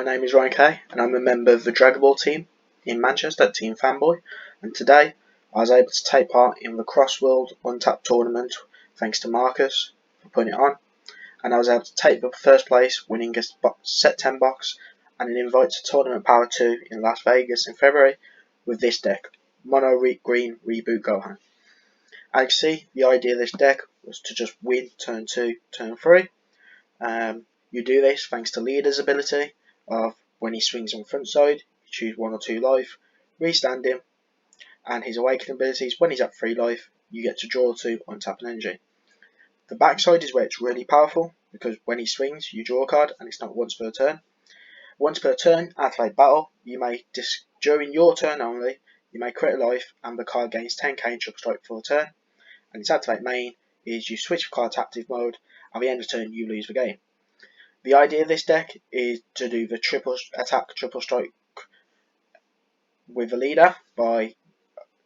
My name is Ryan Kay and I'm a member of the Dragon Ball team in Manchester, Team Fanboy, and today I was able to take part in the Cross-World Untap tournament thanks to Marcus for putting it on, and I was able to take the first place, winning a set 10 box and an invite to Tournament Power 2 in Las Vegas in February with this deck, Mono Green Reboot Gohan. As you can see, the idea of this deck was to just win turn 2, turn 3. You do this thanks to Leader's ability of when he swings on front side, you choose 1 or 2 life, restand him, and his awakening abilities, when he's at 3 life, you get to draw 2, untap an energy. The backside is where it's really powerful, because when he swings, you draw a card, and it's not once per turn. Once per turn, at late battle, you may, during your turn only, you may create a life, and the card gains 10k in triple strike for a turn, and its activate main is you switch the card to active mode, at the end of turn you lose the game. The idea of this deck is to do the triple attack, triple strike with the leader by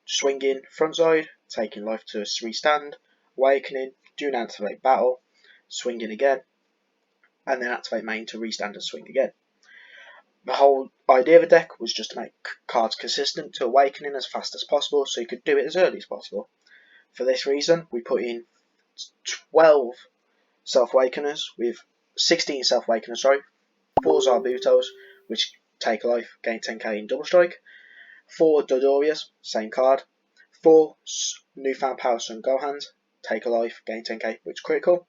swinging frontside, taking life to restand, awakening, doing activate battle, swinging again, and then activate main to restand and swing again. The whole idea of the deck was just to make cards consistent to awakening as fast as possible, so you could do it as early as possible. For this reason, we put in 12 self-awakeners with 16 self-awakeners, 4 Zarbutos, which take life, gain 10k in double strike, 4 Dodorias, same card, 4 newfound power Son Gohans, take a life, gain 10k, which critical,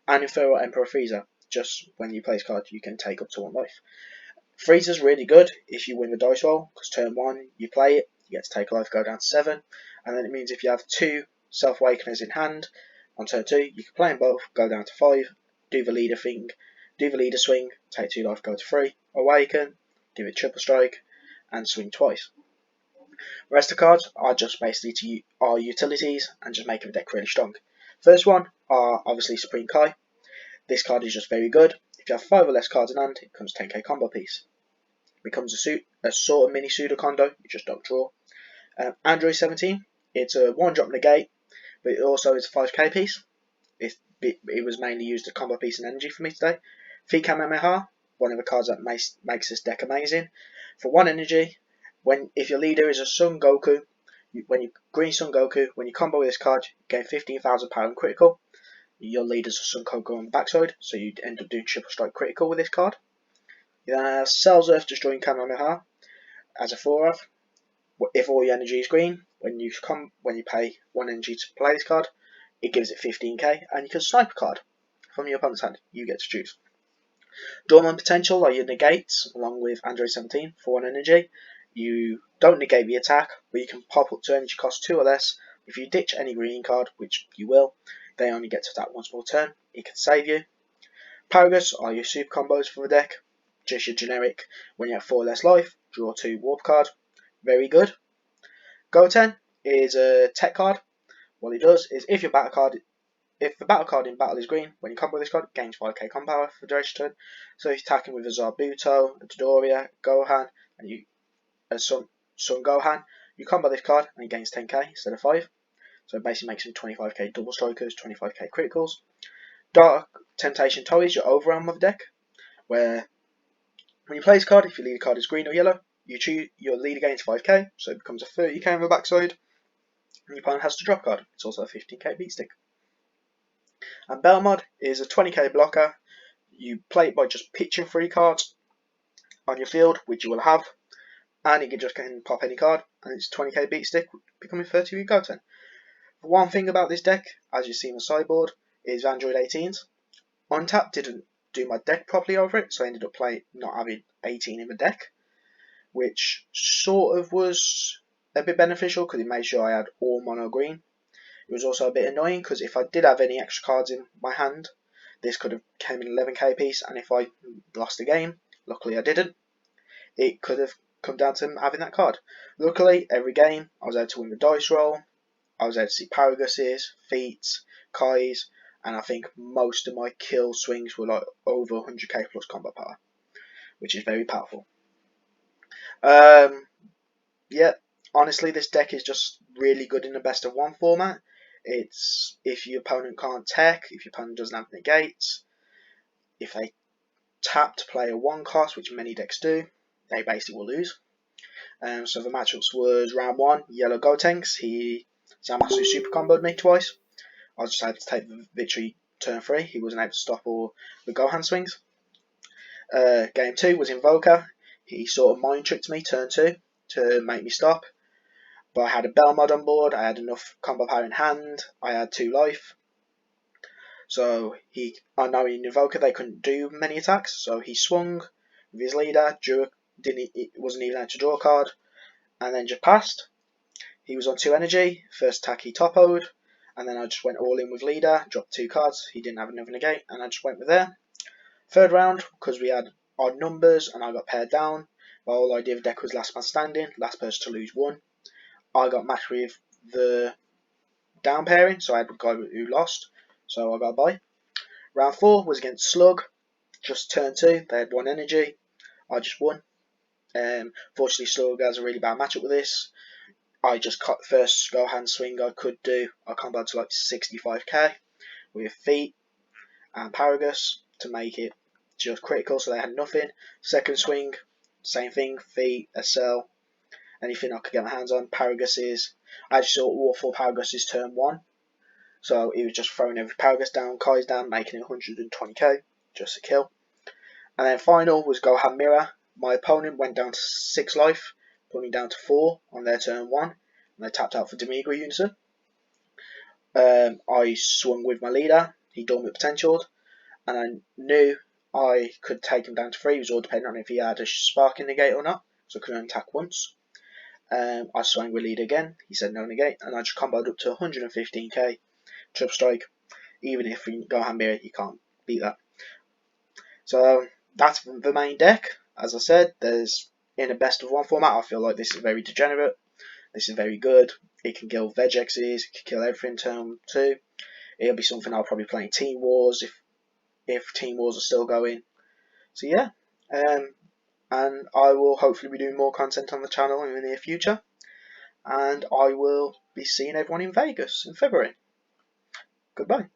and Infernal Emperor Frieza, just when you play this card you can take up to 1 life. Frieza's really good if you win the dice roll, because turn 1 you play it, you get to take a life, go down to 7, and then it means if you have 2 self-awakeners in hand, on turn 2 you can play them both, go down to 5, do the leader thing, do the leader swing, take 2 life, go to 3, awaken, do a triple strike, and swing twice. The rest of the cards are just basically our utilities and just making the deck really strong. First one are obviously Supreme Kai. This card is just very good. If you have 5 or less cards in hand, it becomes 10k combo piece. It becomes a sort of mini pseudo condo, you just don't draw. Android 17, it's a 1-drop negate, but it also is a 5k piece. It was mainly used as combo piece and energy for me today. Fikam Kamehameha, one of the cards that makes this deck amazing. For 1 energy, if your leader is a Son Goku, when you green Son Goku, when you combo with this card, you gain 15,000 power and critical. Your leader's a Son Goku on the backside, so you end up doing triple strike critical with this card. You then have Cells Earth Destroying Kamehameha as a 4-of. If all your energy is green, when you pay 1 energy to play this card, it gives it 15k, and you can snipe a card from your opponent's hand. You get to choose. Dormant Potential are your negates, along with Android 17 for 1 energy. You don't negate the attack, but you can pop up to energy cost 2 or less. If you ditch any green card, which you will, they only get to attack once per turn. It can save you. Paragus are your super combos for the deck. Just your generic, when you have 4 or less life, draw 2 warp card. Very good. Goten is a tech card. What it does is if the battle card in battle is green, when you combo this card, it gains 5k combo power for the duration turn. So if you're attacking with a Zarbuto, a Dodoria, Gohan, and a Son Gohan, you combo this card and it gains 10k instead of 5. So it basically makes them 25k double strikers, 25k criticals. Dark Temptation Toe is your overwhelm of the deck, where when you play this card, if your leader card is green or yellow, you choose your leader gains 5k, so it becomes a 30k on the backside. And your opponent has to drop card. It's also a 15k beat stick. And Belmod is a 20k blocker. You play it by just pitching 3 cards on your field, which you will have, and you can just pop any card, and it's 20k beat stick, becoming 30 with Goten. One thing about this deck, as you see on the sideboard, is Android 18s. Untap didn't do my deck properly over it, so I ended up not having 18 in the deck, which sort of was a bit beneficial because it made sure I had all mono green. It was also a bit annoying because if I did have any extra cards in my hand, this could have came in 11k piece, and if I lost the game, luckily I didn't, it could have come down to having that card. Luckily, every game I was able to win the dice roll, I was able to see Paraguses, Feats, Kais, and I think most of my kill swings were like over 100k plus combat power, which is very powerful. Yeah, honestly, this deck is just really good in the best of 1 format. It's if your opponent can't tech, if your opponent doesn't have negates, if they tap to play a 1 cost, which many decks do. They basically will lose. So the matchups was round 1, yellow Gotenks. He Zamasu super comboed me twice. I just had to take the victory turn 3. He wasn't able to stop all the Gohan swings. Game 2 was Invoker. He sort of mind tricked me turn 2 to make me stop. But I had a Bell mod on board. I had enough combo power in hand. I had 2 life. So I know in Invoker they couldn't do many attacks. So he swung with his leader. Wasn't even able to draw a card, and then just passed. He was on 2 energy. First attack he topoed, and then I just went all in with leader. Dropped 2 cards. He didn't have another negate, and I just went with there. Third round, because we had odd numbers and I got paired down. The whole idea of the deck was last man standing, last person to lose 1. I got matched with the down pairing, so I had a guy who lost, so I got a bye. Round 4 was against Slug, just turn 2, they had 1 energy, I just won. Fortunately Slug has a really bad matchup with this. I just cut the first Gohan swing I could do. I comboed to like 65k with Feet and Paragus to make it just critical, so they had nothing. Second swing, same thing, Feet, SL, anything I could get my hands on. Paragus's, I actually saw all 4 Paragus's turn 1, so he was just throwing every Paragus down, Kai's down, making it 120k, just a kill. And then final was Gohan Mirror. My opponent went down to 6 life, put me down to 4 on their turn 1, and they tapped out for Demigra Unison. I swung with my leader, he dormant potentialed, and I knew I could take him down to 3. It was all depending on if he had a sparking negate or not, so I could only attack once. I swung with leader again, he said no negate, and I just comboed up to 115k, triple strike. Even if you go Gohan Mirror, you can't beat that. So that's the main deck. As I said, there's in a best of 1 format, I feel like this is very degenerate. This is very good. It can kill Vegexes, it can kill everything turn 2. It'll be something I'll probably play in Team Wars if Team Wars are still going. So yeah, and I will hopefully be doing more content on the channel in the near future. And I will be seeing everyone in Vegas in February. Goodbye.